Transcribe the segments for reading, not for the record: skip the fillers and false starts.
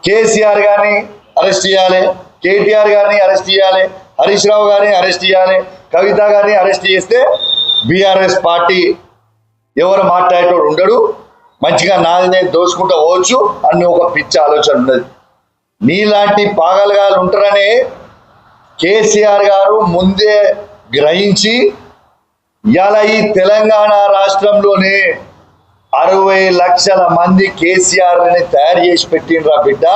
కేసీఆర్ గారిని అరెస్ట్ చేయాలి, కేటీఆర్ గారిని అరెస్ట్ చేయాలి, హరీష్ రావు గారిని అరెస్ట్ చేయాలి, కవిత గారిని అరెస్ట్ చేస్తే బీఆర్ఎస్ పార్టీ ఎవరు మాట్లాడేటోడు ఉండడు, మంచిగా నాదినే దోచుకుంటూ పోవచ్చు అని ఒక పిచ్చి ఆలోచన ఉన్నది. నీలాంటి పాగలుగాలు ఉంటారనే కేసీఆర్ గారు ముందే గ్రహించి ఇలా ఈ తెలంగాణ రాష్ట్రంలోనే 60 లక్షల మంది కేసీఆర్ని తయారు చేసి పెట్టిండ్రా బిడ్డ.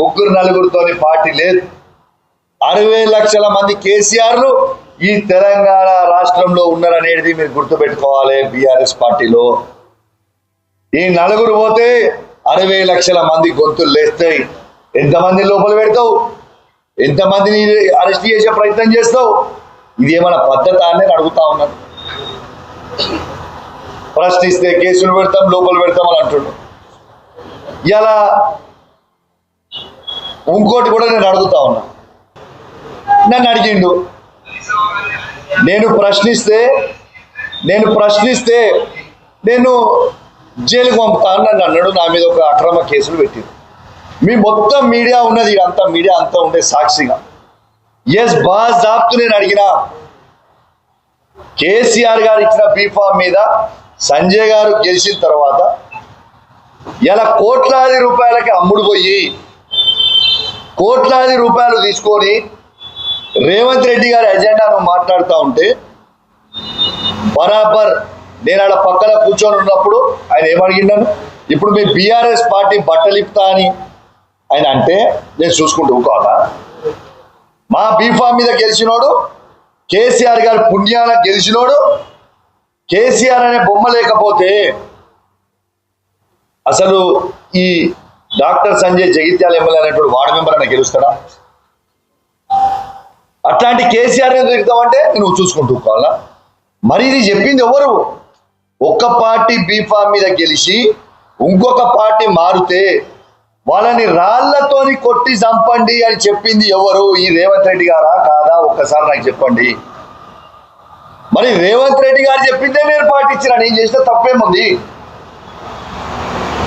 3-4తోని పార్టీ లేదు. 60 లక్షల మంది కేసీఆర్లు ఈ తెలంగాణ రాష్ట్రంలో ఉన్నారనేది మీరు గుర్తుపెట్టుకోవాలి. బీఆర్ఎస్ పార్టీలో ఈ 4 పోతే 60 లక్షల మంది గొంతులు లేస్తాయి. ఎంతమంది లోపల పెడతావు, ఎంతమందిని అరెస్ట్ చేసే ప్రయత్నం చేస్తావు? ఇది ఏమైనా పద్ధతి అని అడుగుతా ఉన్నాను. ప్రశ్నిస్తే కేసులు పెడతాం, లోపల పెడతాం అని అంటున్నాడు. ఇలా ఇంకోటి కూడా నేను అడుగుతా ఉన్నా. నన్ను అడిగిండు, నేను ప్రశ్నిస్తే నేను జైలుకు పంపుతాను నన్ను అన్నాడు. నా మీద ఒక అక్రమ కేసులు పెట్టింది. మీ మొత్తం మీడియా ఉన్నది, అంతా మీడియా అంతా ఉండే సాక్షిగా ఎస్ బాజాబ్తు నేను అడిగిన కేసీఆర్ గారు ఇచ్చిన బీఫామ్ మీద సంజయ్ గారు గెలిచిన తర్వాత ఇలా కోట్లాది రూపాయలకి అమ్ముడు పోయి కోట్లాది రూపాయలు తీసుకొని రేవంత్ రెడ్డి గారి ఎజెండాను మాట్లాడుతూ ఉంటే బరాబర్ నేను ఆడ పక్కన కూర్చొని ఉన్నప్పుడు ఆయన ఏమడిగినాను, ఇప్పుడు మీ బీఆర్ఎస్ పార్టీ బట్టలిప్తా అని ఆయన అంటే నేను చూసుకుంటూ ఊకోవాలా? మా బీఫామ్ మీద గెలిచినోడు, కేసీఆర్ గారు పుణ్యాన గెలిచినోడు, కేసీఆర్ అనే బొమ్మ లేకపోతే అసలు ఈ డాక్టర్ సంజయ్ జగిత్యాల ఎమ్మెల్యే అనేటువంటి వార్డు మెంబర్ అన్న గెలుస్తాడా? అట్లాంటి కేసీఆర్ తిరుగుతామంటే నువ్వు చూసుకుంటూ కావాలా? మరి ఇది చెప్పింది ఎవరు? ఒక్క పార్టీ బీఫామ్ మీద గెలిచి ఇంకొక పార్టీ మారితే వాళ్ళని రాళ్లతోని కొట్టి చంపండి అని చెప్పింది ఎవరు? ఈ రేవంత్ రెడ్డి గారా కాదా? ఒక్కసారి నాకు చెప్పండి. మరి రేవంత్ రెడ్డి గారు చెప్పిందే నేను పాటించిన, నేను చేసిన తప్పేముంది?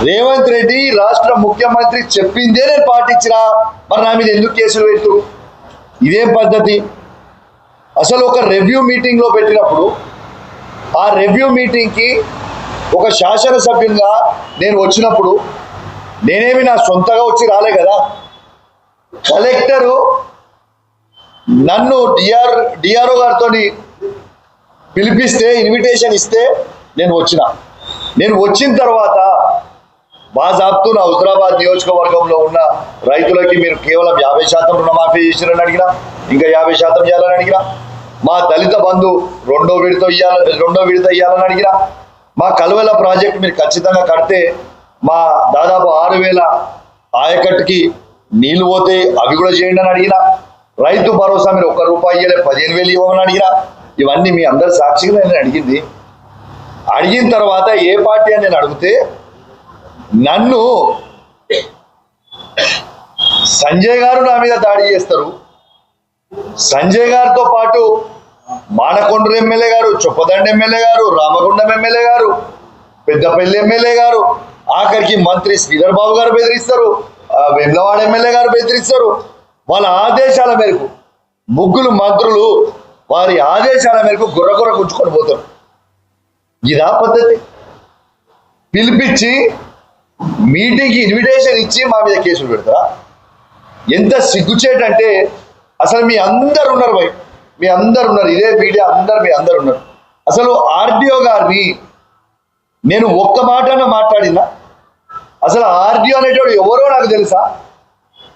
రేవంత్ రెడ్డి రాష్ట్ర ముఖ్యమంత్రి చెప్పిందే నేను పాటించిన, మరి నా మీద ఎందుకు కేసులు పెట్టు? ఇదేం పద్ధతి? అసలు ఒక రివ్యూ మీటింగ్లో పెట్టినప్పుడు ఆ రివ్యూ మీటింగ్కి ఒక శాసనసభ్యునిగా నేను వచ్చినప్పుడు నేనేమి నా సొంతగా వచ్చి రాలే కదా. కలెక్టరు నన్ను డిఆర్ఓ గారితో పిలిపిస్తే, ఇన్విటేషన్ ఇస్తే నేను వచ్చిన తర్వాత బాజాబ్తు నా హుజరాబాద్ నియోజకవర్గంలో ఉన్న రైతులకి మీరు కేవలం 50% రుణమాఫీ చేసిరని అడిగినా, ఇంకా 50% చేయాలని అడిగినా, మా దళిత బంధు రెండో విడత ఇయ్యాలని అడిగినా, మా కలువల ప్రాజెక్ట్ మీరు ఖచ్చితంగా కడితే మా దాదాపు 6,000 ఆయకట్టుకి నీళ్లు పోతే అవి కూడా చేయండి అని అడిగినా, రైతు భరోసా మీరు ₹1 ఇయ్యలే 15,000 ఇవ్వమని అడిగినా, ఇవన్నీ మీ అందరి సాక్షిగా నేను అడిగింది. అడిగిన తర్వాత ఏ పార్టీ అని నేను అడిగితే నన్ను సంజయ్ గారు నా మీద దాడి చేస్తారు. సంజయ్ గారితో పాటు మానకొండూరు ఎమ్మెల్యే గారు, చొప్పదండ ఎమ్మెల్యే గారు, రామగుండం ఎమ్మెల్యే గారు, పెద్దపల్లి ఎమ్మెల్యే గారు, ఆఖరికి మంత్రి శ్రీధర్ బాబు గారు బెదిరిస్తారు, వెమ్లవాడ ఎమ్మెల్యే గారు బెదిరిస్తారు. వాళ్ళ ఆదేశాల మేరకు ముగ్గురు మంత్రులు వారి ఆదేశాల మేరకు గుర్రగుర్ర గుంజుకొని పోతారు. ఇదా పద్ధతి? పిలిపించి మీటింగ్కి ఇన్విటేషన్ ఇచ్చి మా మీద కేసులు పెడతారా? ఎంత సిగ్గుచేటంటే అసలు మీ అందరు ఉన్నారు భయ్, మీ అందరు ఉన్నారు, ఇదే మీడియా మీ అందరు ఉన్నారు. అసలు ఆర్డీఓ గారిని నేను ఒక్క మాటన మాట్లాడినా? అసలు ఆర్డీఓ అనేటోడు ఎవరో నాకు తెలుసా?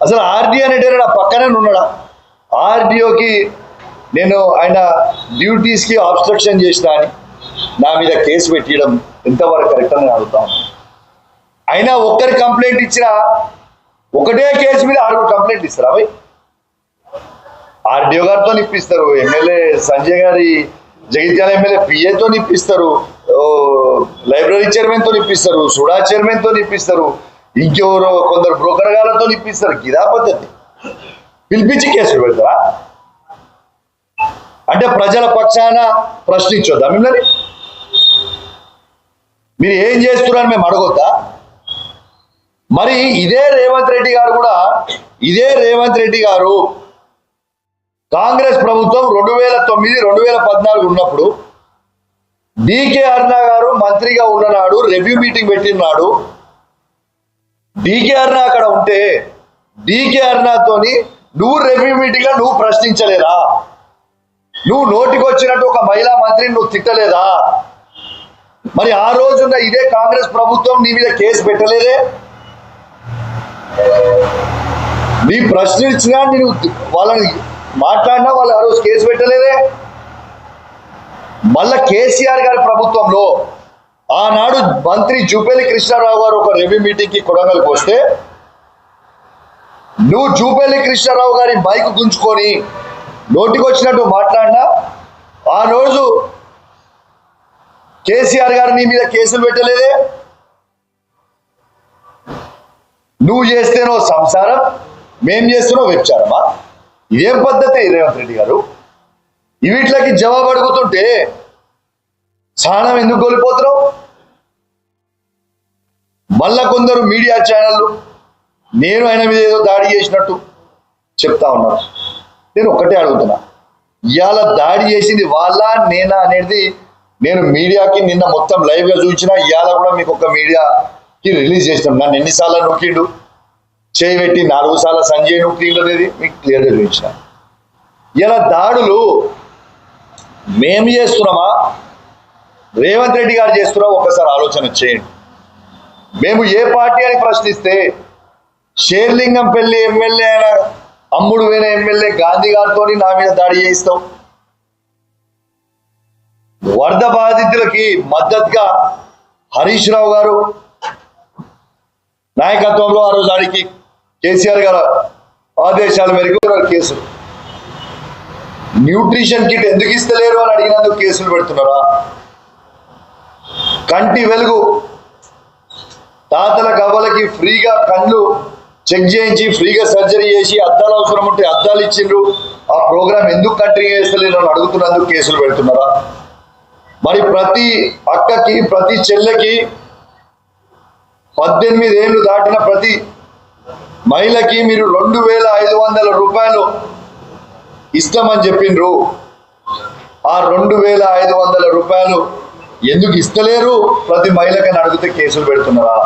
అసలు ఆర్డీఓ అనేటోడు నా పక్కనే ఉన్నాడా? ఆర్డీఓకి నేను ఆయన డ్యూటీస్కి అబ్స్ట్రక్షన్ చేసినా అని నా మీద కేసు పెట్టడం ఎంతవరకు కరెక్ట్ అని అడుగుతాను. అయినా ఒక్కరి కంప్లైంట్ ఇచ్చినా ఒకటే కేసు మీద 6 కంప్లైంట్ ఇస్తారా భయ్? ఆర్డీఓ గారితో ఇప్పిస్తారు, ఎమ్మెల్యే సంజయ్ గారి జగిత్యాల ఎమ్మెల్యే పిఏతో ఇప్పిస్తారు, లైబ్రరీ చైర్మన్తో ఇప్పిస్తారు, సుడా చైర్మన్తో ఇప్పిస్తారు, ఇంకెవరో కొందరు బ్రోకర్ గారితో ఇప్పిస్తారు. ఇదా పద్ధతి? పిలిపించి కేసులు పెడతారా? అంటే ప్రజల పక్షాన ప్రశ్నించొద్దా మిమ్మల్ని? మీరు ఏం చేస్తున్నారని మేము అడగొద్దా? మరి ఇదే రేవంత్ రెడ్డి గారు కాంగ్రెస్ ప్రభుత్వం 2009-2014 ఉన్నప్పుడు డికే అరుణ గారు మంత్రిగా ఉన్ననాడు రివ్యూ మీటింగ్ పెట్టినాడు. డికే అరుణ అక్కడ ఉంటే డికే అరుణతోని నువ్వు రివ్యూ మీటింగ్ లో నువ్వు ప్రశ్నించలేదా? నువ్వు నోటికి వచ్చినట్టు ఒక మహిళా మంత్రిని నువ్వు తిట్టలేదా? మరి ఆ రోజున్న ఇదే కాంగ్రెస్ ప్రభుత్వం నీ మీద కేసు పెట్టలేదే? నీ ప్రశ్నించినా నేను వాళ్ళని మాట్లాడినా వాళ్ళు ఆ రోజు కేసు పెట్టలేదే? మళ్ళా కేసీఆర్ గారి ప్రభుత్వంలో ఆనాడు మంత్రి జూపల్లి కృష్ణారావు గారు ఒక రివ్యూ మీటింగ్ కి కొడంగల్కి వస్తే నువ్వు జూపల్లి కృష్ణారావు గారి మైక్ గుంజుకొని నోటికి వచ్చినట్టు మాట్లాడినా ఆ రోజు కేసీఆర్ గారు నీ మీద కేసులు పెట్టలేదే? నువ్వు చేస్తేనో సంసారం, మేం చేస్తేనో వ్యభిచారమా? ఇదేం పద్ధతి రేవంత్ రెడ్డి గారు? వీటికి జవాబు అడుగుతుంటే సహనం ఎందుకు కోల్పోతున్నావు? మళ్ళా కొందరు మీడియా ఛానళ్ళు నేను ఆయన మీద ఏదో దాడి చేసినట్టు చెప్తా ఉన్నారు. నేను ఒకటే అడుగుతున్నా, ఇవాళ దాడి చేసింది వాళ్ళ నేనా అనేది నేను మీడియాకి నిన్న మొత్తం లైవ్ గా చూపించిన. ఇవాళ కూడా మీకు ఒక మీడియాకి రిలీజ్ చేసినాం. నన్ను ఎన్నిసార్లు నొక్కిండు చేయబెట్టి 4 సార్లు సంజయ్ నొక్కిండు అనేది మీకు క్లియర్గా చూపించిన. ఇలా దాడులు మేము చేస్తున్నామా రేవంత్ రెడ్డి గారు చేస్తున్నామా ఒకసారి ఆలోచన చేయండి. మేము ఏ పార్టీ అని ప్రశ్నిస్తే షేర్లింగంపల్లి ఎమ్మెల్యే అయిన అమ్ముడు పోయిన ఎమ్మెల్యే గాంధీ గారితో నా మీద దాడి చేయిస్తాం. వరద బాధితులకి మద్దతుగా హరీష్ రావు గారు నాయకత్వంలో ఆ రోజు ఆడికి కేసీఆర్ గారు ఆదేశాల మేరకు కేసులు. న్యూట్రిషన్ కిట్ ఎందుకు ఇస్తలేరు అని అడిగినందుకు కేసులు పెడుతున్నారా? కంటి వెలుగు తాతల గవ్వలకి ఫ్రీగా కళ్ళు చెక్ చేయించి ఫ్రీగా సర్జరీ చేసి అద్దాలు అవసరం ఉంటే అద్దాలు ఇచ్చిండ్రు. ఆ ప్రోగ్రాం ఎందుకు కంటిన్యూ చేస్తలేరు అని అడుగుతున్నందుకు కేసులు పెడుతున్నారా? మరి ప్రతి అక్కకి ప్రతి చెల్లెకి 18 ఏళ్ళు దాటిన ప్రతి మహిళకి మీరు 2500 రూపాయలు ఇస్తామని చెప్పిండ్రు. ఆ 2500 రూపాయలు ఎందుకు ఇస్తలేరు ప్రతి మహిళకని అడిగితే కేసులు పెడుతున్నారా?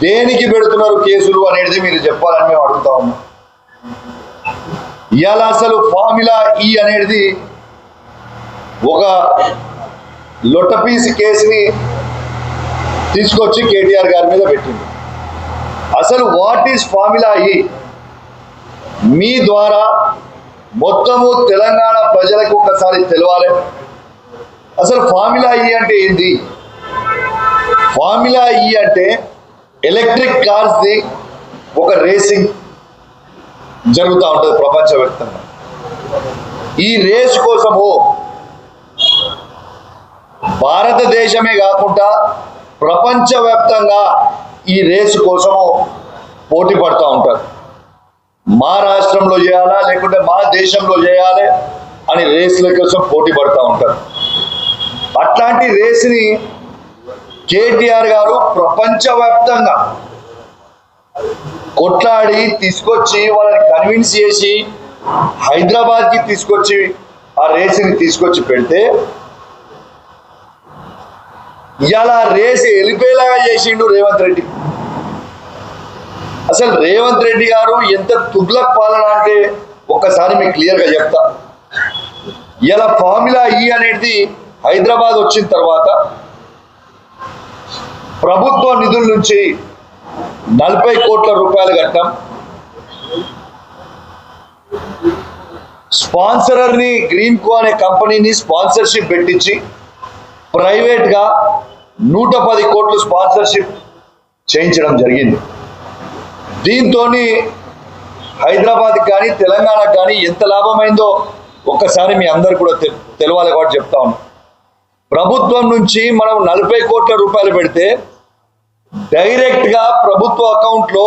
దేనికి పెడుతున్నారు కేసులు అనేది మీరు చెప్పాలని మేము అడుగుతా ఉన్నాం. ఇవాళ అసలు ఫార్ములా ఈ అనేది ఒక లొట్టపీసి కేసుని తీసుకొచ్చి కేటీఆర్ గారి మీద పెట్టింది. అసలు వాట్ ఈస్ ఫార్ములా ఈ? మీ ద్వారా మొత్తము తెలంగాణ ప్రజలకు ఒకసారి తెలవాలి. అసలు ఫార్ములా ఈ అంటే ఏంది? ఫార్ములా ఈ అంటే ఎలక్ట్రిక్ కార్స్ ది ఒక రేసింగ్ జరుగుతూ ఉంటుంది ప్రపంచవ్యాప్తంగా. ఈ రేస్ కోసము భారతదేశమే కాకుండా ప్రపంచవ్యాప్తంగా ఈ రేసు కోసము పోటీ పడుతూ ఉంటారు. మా రాష్ట్రంలో చేయాలా లేకుంటే మా దేశంలో చేయాలి అని రేసుల కోసం పోటీ పడుతూ ఉంటారు. అట్లాంటి రేసుని కేటీఆర్ గారు ప్రపంచవ్యాప్తంగా కొట్లాడి తీసుకొచ్చి వాళ్ళని కన్విన్స్ చేసి హైదరాబాద్కి తీసుకొచ్చి ఆ రేసుని తీసుకొచ్చి పెడితే ఇవాళ రేసు వెళ్ళిపోయేలాగా చేసిండు రేవంత్ రెడ్డి. అసలు రేవంత్ రెడ్డి గారు ఎంత తుగ్లక్ పాలన అంటే ఒక్కసారి మీకు క్లియర్గా చెప్తా. ఇలా ఫార్ములా ఈ అనేది హైదరాబాద్ వచ్చిన తర్వాత ప్రభుత్వ నిధుల నుంచి 40 కోట్ల రూపాయలు కట్టాం. స్పాన్సరర్ని గ్రీన్కో అనే కంపెనీని స్పాన్సర్షిప్ పెట్టించి ప్రైవేట్గా 110 కోట్లు స్పాన్సర్షిప్ చేయించడం జరిగింది. దీంతో హైదరాబాద్ కానీ తెలంగాణకు కానీ ఎంత లాభమైందో ఒక్కసారి మీ అందరు కూడా తెలవాలి కాబట్టి చెప్తా ఉన్నాం. ప్రభుత్వం నుంచి మనం 40 కోట్ల రూపాయలు పెడితే డైరెక్ట్గా ప్రభుత్వ అకౌంట్లో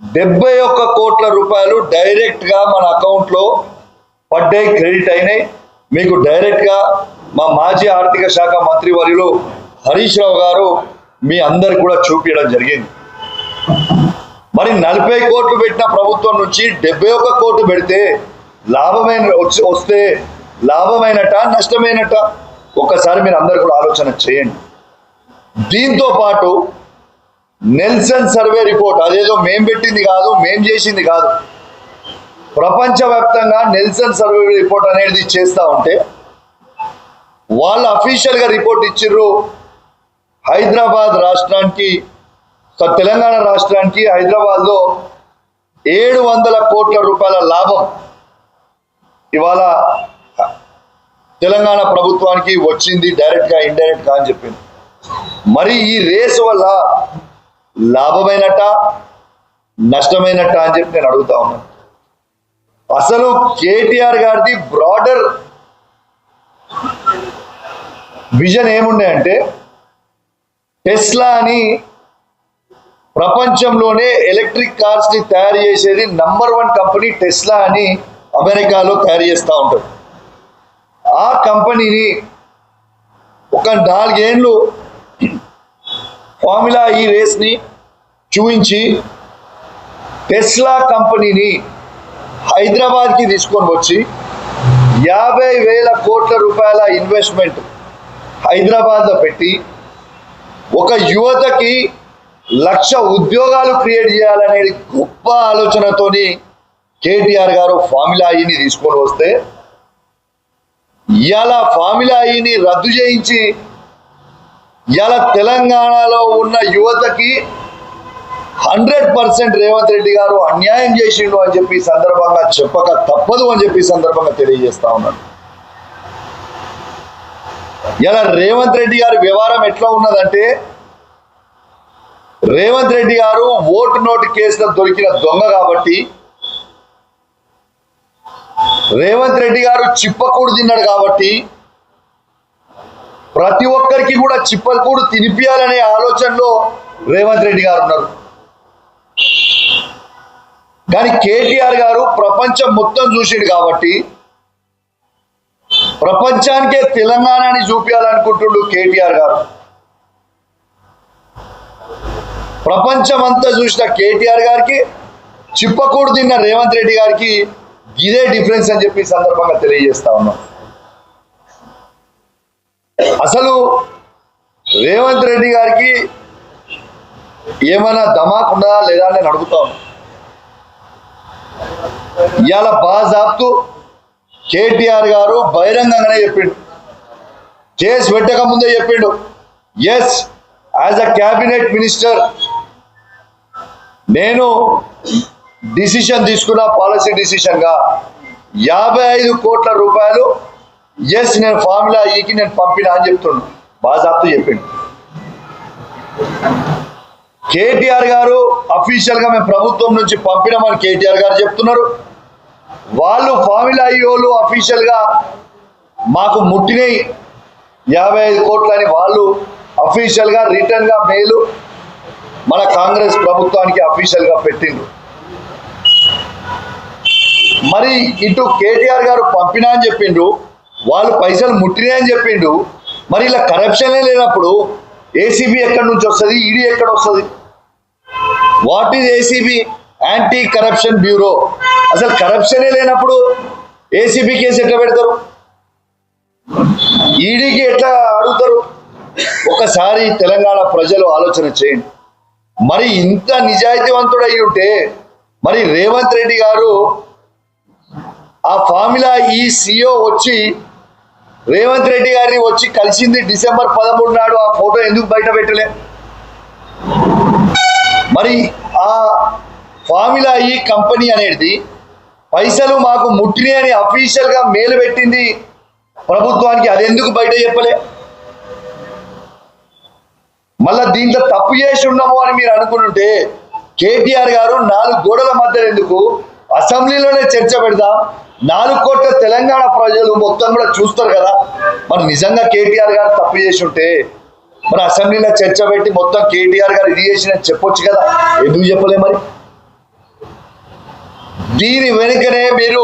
71 కోట్ల రూపాయలు డైరెక్ట్గా మన అకౌంట్లో పడ్డాయి, క్రెడిట్ అయినాయి. మీకు డైరెక్ట్గా మా మాజీ ఆర్థిక శాఖ మంత్రి వర్యులు హరీష్ రావు గారు మీ అందరికి కూడా చూపించడం జరిగింది. మరి 40 కోట్లు పెట్టిన ప్రభుత్వం నుంచి 71 కోట్లు పెడితే వస్తే లాభమైనట నష్టమైనట ఒక్కసారి మీరు అందరు కూడా ఆలోచన చేయండి. దీంతో పాటు నెల్సన్ సర్వే రిపోర్ట్, అదేదో మేం పెట్టింది కాదు, మేం చేసింది కాదు, ప్రపంచవ్యాప్తంగా నెల్సన్ సర్వే రిపోర్ట్ అనేది చేస్తూ ఉంటే వాళ్ళు అఫీషియల్గా రిపోర్ట్ ఇచ్చిర్రు. హైదరాబాద్ రాష్ట్రానికి, తెలంగాణ రాష్ట్రానికి హైదరాబాద్లో 700 కోట్ల రూపాయల లాభం ఇవాళ తెలంగాణ ప్రభుత్వానికి వచ్చింది, డైరెక్ట్గా ఇండైరెక్ట్గా అని చెప్పింది. మరి ఈ రేసు వల్ల లాభమైనట్ట నష్టమైనట్ట అని చెప్పి నేను అడుగుతా ఉన్నాను. అసలు కేటీఆర్ గారిది బ్రాడర్ విజన్ ఏముండే అంటే, టెస్లా అని ప్రపంచంలోనే ఎలక్ట్రిక్ కార్స్ ని తయారు చేసేది నంబర్ 1 కంపెనీ టెస్లా అని అమెరికాలో తయారు చేస్తూ ఉంటారు. ఆ కంపెనీని ఒక 4 ఏళ్ళు ఫార్ములా ఈ రేస్ని చూపించి టెస్లా కంపెనీని హైదరాబాద్కి తీసుకొని వచ్చి 50,000 కోట్ల రూపాయల ఇన్వెస్ట్మెంట్ హైదరాబాద్లో పెట్టి ఒక యువతకి 1,00,000 ఉద్యోగాలు క్రియేట్ చేయాలనేది గొప్ప ఆలోచనతోని కేటీఆర్ గారు ఫార్ములా ఈని తీసుకొని వస్తే, ఇవాళ ఫార్ములా ఈని రద్దు చేయించి ఇవాళ తెలంగాణలో ఉన్న యువతకి 100% రేవంత్ రెడ్డి గారు అన్యాయం చేసిండు అని చెప్పి సందర్భంగా చెప్పక తప్పదు అని చెప్పి సందర్భంగా తెలియజేస్తా ఉన్నాను. ఇలా రేవంత్ రెడ్డి గారి వ్యవహారం ఎట్లా ఉన్నదంటే, రేవంత్ రెడ్డి గారు ఓటు నోటు కేసులో దొరికిన దొంగ కాబట్టి, రేవంత్ రెడ్డి గారు చిప్పకూడు తిన్నాడు కాబట్టి ప్రతి ఒక్కరికి కూడా చిప్పకూడు తినిపియాలనే ఆలోచనలో రేవంత్ రెడ్డి గారు ఉన్నారు. కానీ కేటీఆర్ గారు ప్రపంచం మొత్తం చూసిండు కాబట్టి ప్రపంచానికే తెలంగాణని చూపించాలనుకుంటుండు కేటీఆర్ గారు. ప్రపంచం అంతా చూసిన కేటీఆర్ గారికి చిప్పకూడు తిన్న రేవంత్ రెడ్డి గారికి ఇదే డిఫరెన్స్ అని చెప్పి సందర్భంగా తెలియజేస్తా ఉన్నాం. అసలు రేవంత్ రెడ్డి గారికి ఏమైనా ధమాక్ ఉన్నదా లేదా అని నేను అడుగుతా ఉన్నా. ఇవాళ బాజాబ్తు కేటీఆర్ గారు బహిరంగంగానే చెప్పిండు, కేసు పెట్టక ముందే చెప్పిండు, yes as a cabinet minister నేను డిసిషన్ తీసుకున్న పాలసీ డిసిషన్గా 55 కోట్ల రూపాయలు ఎస్ నేను ఫార్ములా ఈకి నేను పంపినా అని చెప్తుండు, బాజాబ్తు చెప్పిండు. కేటీఆర్ గారు అఫీషియల్గా మేము ప్రభుత్వం నుంచి పంపినామని కేటీఆర్ గారు చెప్తున్నారు. వాళ్ళు ఫార్ములా ఈ వాళ్ళు అఫీషియల్గా మాకు ముట్టినాయి 55 కోట్లని వాళ్ళు అఫీషియల్గా రిటర్న్గా మెయిల్ మన కాంగ్రెస్ ప్రభుత్వానికి అఫీషియల్గా పెట్టిండ్రు. మరి ఇటు కేటీఆర్ గారు పంపినా అని చెప్పిండ్రు, వాళ్ళు పైసలు ముట్టినాయని చెప్పిండు. మరి ఇలా కరప్షనే లేనప్పుడు ఏసీబీ ఎక్కడి నుంచి వస్తుంది, ఈడీ ఎక్కడ వస్తుంది? What is ACB? Anti corruption bureau. అసలు కరప్షనే లేనప్పుడు ఏసీబీ కేసు ఎట్లా పెడతారు, ఈడీకి ఎట్లా అడుగుతారు? ఒకసారి తెలంగాణ ప్రజలు ఆలోచన చేయండి. మరి ఇంత నిజాయితీవంతుడై ఉంటే మరి రేవంత్ రెడ్డి గారు ఆ ఫార్ములా ఈ సిఇఓ వచ్చి రేవంత్ రెడ్డి గారిని వచ్చి కలిసింది డిసెంబర్ 13 నాడు, ఆ ఫోటో ఎందుకు బయట పెట్టలే? మరి ఆ ఫార్ములా ఈ కంపెనీ అనేది పైసలు మాకు ముట్టినాయి అని అఫీషియల్గా మెయిల్ పెట్టింది ప్రభుత్వానికి, అది ఎందుకు బయట చెప్పలే? మళ్ళా దీంట్లో తప్పు చేసి ఉన్నాము అని మీరు అనుకుంటుంటే కేటీఆర్ గారు 4 గోడల మధ్య ఎందుకు అసెంబ్లీలోనే చర్చ పెడదాం, 4 కోట్ల తెలంగాణ ప్రజలు మొత్తం కూడా చూస్తారు కదా. మరి నిజంగా కేటీఆర్ గారు తప్పు చేసి ఉంటే మరి అసెంబ్లీలో చర్చ పెట్టి మొత్తం కేటీఆర్ గారు ఇది చేసిన చెప్పొచ్చు కదా, ఎందుకు చెప్పలే? మరి దీని వెనుకనే మీరు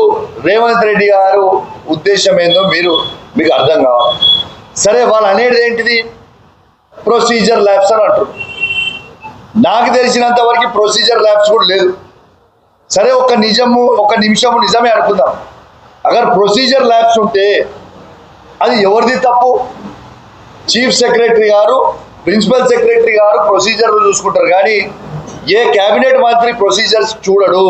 రేవంత్ రెడ్డి గారు ఉద్దేశం ఏందో మీకు అర్థం కావాలి. సరే, వాళ్ళు అనేది ఏంటిది? ప్రొసీజర్ ల్యాబ్స్ అని అంటారు. నాకు తెలిసినంత వరకు ప్రొసీజర్ ల్యాబ్స్ కూడా లేదు. సరే ఒక నిమిషము నిజమే అనుకుందాం. అగర్ ప్రొసీజర్ ల్యాబ్స్ ఉంటే అది ఎవరిది తప్పు? చీఫ్ సెక్రటరీ గారు, ప్రిన్సిపల్ సెక్రటరీ గారు ప్రొసీజర్లు చూసుకుంటారు, కానీ ఏ క్యాబినెట్ మంత్రి ప్రొసీజర్స్ చూడడు.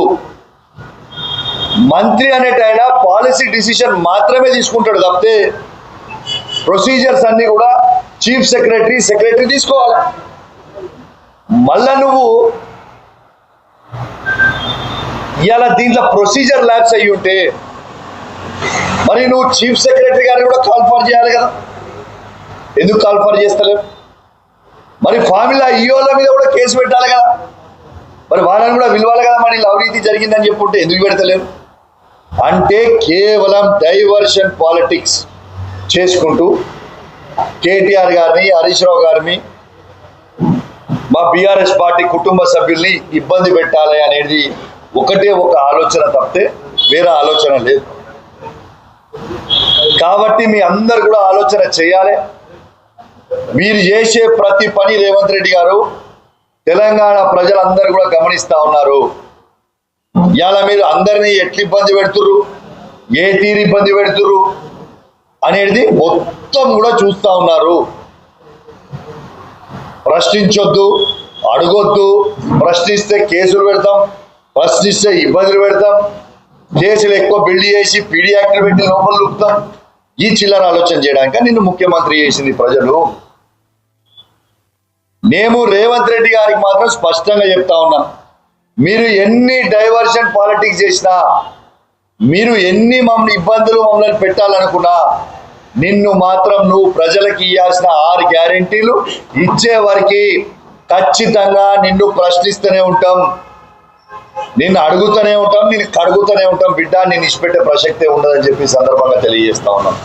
మంత్రి అనేటైన పాలసీ డిసిషన్ మాత్రమే తీసుకుంటాడు తప్పితే ప్రొసీజర్స్ అన్ని కూడా చీఫ్ సెక్రటరీ తీసుకోవాలి. మళ్ళా నువ్వు ఇవాళ దీంట్లో ప్రొసీజర్ ల్యాబ్స్ అయ్యి ఉంటే మరి నువ్వు చీఫ్ సెక్రటరీ గారిని కూడా కాల్ఫర్ చేయాలి కదా, ఎందుకు కాల్ఫర్ చేస్తలేవు? మరి ఫార్ములా ఈఓల మీద కూడా కేసు పెట్టాలి కదా, మరి వాళ్ళని కూడా పిలవాలి కదా, మరి అవినీతి జరిగిందని చెప్పుంటే ఎందుకు పెడతలేరు? అంటే కేవలం డైవర్షన్ పాలిటిక్స్ చేసుకుంటూ కేటీఆర్ గారిని, హరీష్ రావు గారిని, మా బీఆర్ఎస్ పార్టీ కుటుంబ సభ్యుల్ని ఇబ్బంది పెట్టాలి అనేది ఒకటే ఒక ఆలోచన తప్పితే వేరే ఆలోచన లేదు. కాబట్టి మీ అందరు కూడా ఆలోచన చేయాలి. మీరు చేసే ప్రతి పని రేవంత్ రెడ్డి గారు తెలంగాణ ప్రజలందరూ కూడా గమనిస్తా ఉన్నారు. ఇవాళ మీరు అందరినీ ఎట్లా ఇబ్బంది పెడుతురు, ఏ తీరు ఇబ్బంది పెడుతురు అనేది మొత్తం కూడా చూస్తా ఉన్నారు. ప్రశ్నించొద్దు, అడగొద్దు, ప్రశ్నిస్తే కేసులు పెడతాం, ప్రశ్నిస్తే ఇబ్బందులు పెడతాం, కేసులు ఎక్కువ బిల్డ్ చేసి పీడీ యాక్ట్ పెట్టి లోపల చూపుతాం. ఈ చిల్లర ఆలోచన చేయడానికి నిన్ను ముఖ్యమంత్రి చేసింది ప్రజలు. మేము రేవంత్ రెడ్డి గారికి మాత్రం స్పష్టంగా చెప్తా ఉన్నాం, మీరు ఎన్ని డైవర్షన్ పాలిటిక్స్ చేసినా, మీరు ఎన్ని ఇబ్బందులు మమ్మల్ని పెట్టాలనుకున్నా, నిన్ను మాత్రం నువ్వు ప్రజలకు ఇవ్వాల్సిన 6 గ్యారెంటీలు ఇచ్చే వరకు ఖచ్చితంగా నిన్ను ప్రశ్నిస్తూనే ఉంటాం, నిన్ను అడుగుతూనే ఉంటాం, నిన్ను కడుగుతూనే ఉంటాం బిడ్డ, నేను ఇచ్చిపెట్టే ప్రసక్తే ఉండదని చెప్పి సందర్భంగా తెలియజేస్తా ఉన్నాం.